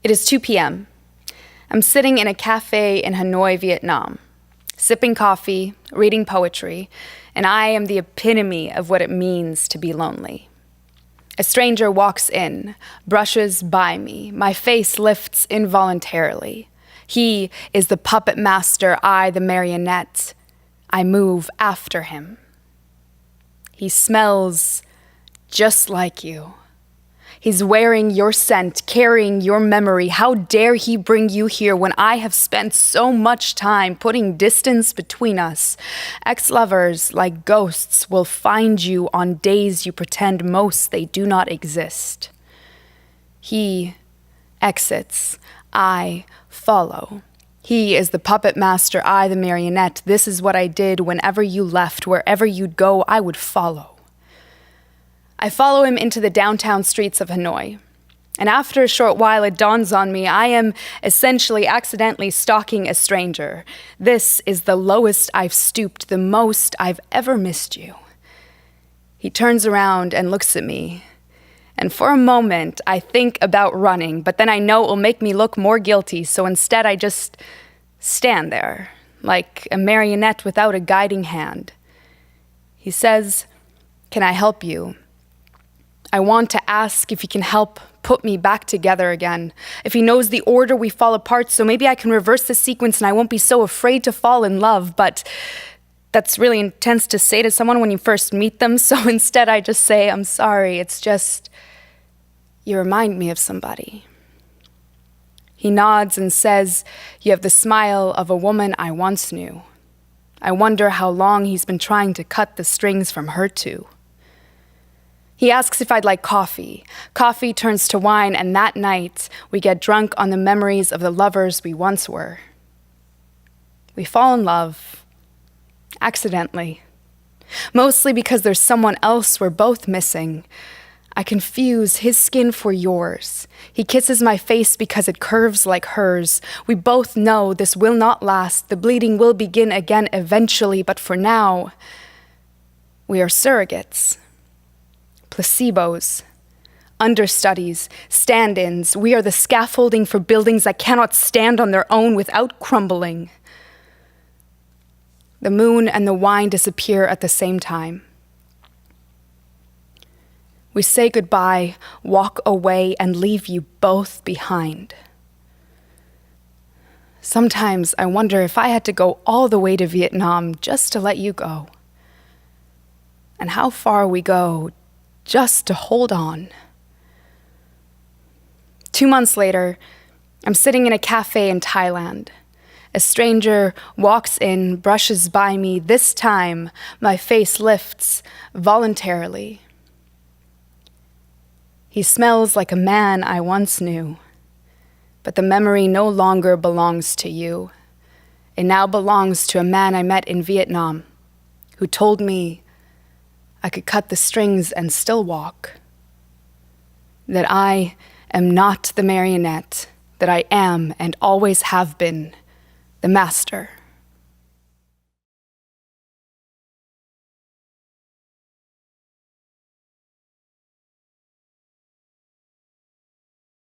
It is 2 p.m. I'm sitting in a cafe in Hanoi, Vietnam, sipping coffee, reading poetry, and I am the epitome of what it means to be lonely. A stranger walks in, brushes by me. My face lifts involuntarily. He is the puppet master, I the marionette. I move after him. He smells just like you. He's wearing your scent, carrying your memory. How dare he bring you here when I have spent so much time putting distance between us? Ex-lovers, like ghosts, will find you on days you pretend most they do not exist. He exits. I follow. He is the puppet master, I the marionette. This is what I did whenever you left. Wherever you'd go, I would follow. I follow him into the downtown streets of Hanoi. And after a short while, it dawns on me, I am essentially accidentally stalking a stranger. This is the lowest I've stooped, the most I've ever missed you. He turns around and looks at me. And for a moment, I think about running, but then I know it will make me look more guilty, so instead I just stand there, like a marionette without a guiding hand. He says, "Can I help you?" I want to ask if he can help put me back together again, if he knows the order we fall apart, so maybe I can reverse the sequence and I won't be so afraid to fall in love, but that's really intense to say to someone when you first meet them, so instead I just say, "I'm sorry, it's just, you remind me of somebody." He nods and says, "You have the smile of a woman I once knew." I wonder how long he's been trying to cut the strings from her too. He asks if I'd like coffee. Coffee turns to wine, and that night, we get drunk on the memories of the lovers we once were. We fall in love, accidentally. Mostly because there's someone else we're both missing. I confuse his skin for yours. He kisses my face because it curves like hers. We both know this will not last. The bleeding will begin again eventually, but for now, we are surrogates. Placebos, understudies, stand-ins. We are the scaffolding for buildings that cannot stand on their own without crumbling. The moon and the wine disappear at the same time. We say goodbye, walk away, and leave you both behind. Sometimes I wonder if I had to go all the way to Vietnam just to let you go. And how far we go just to hold on. 2 months later, I'm sitting in a cafe in Thailand. A stranger walks in, brushes by me. This time, my face lifts voluntarily. He smells like a man I once knew, but the memory no longer belongs to you. It now belongs to a man I met in Vietnam who told me I could cut the strings and still walk. That I am not the marionette, that I am and always have been the master.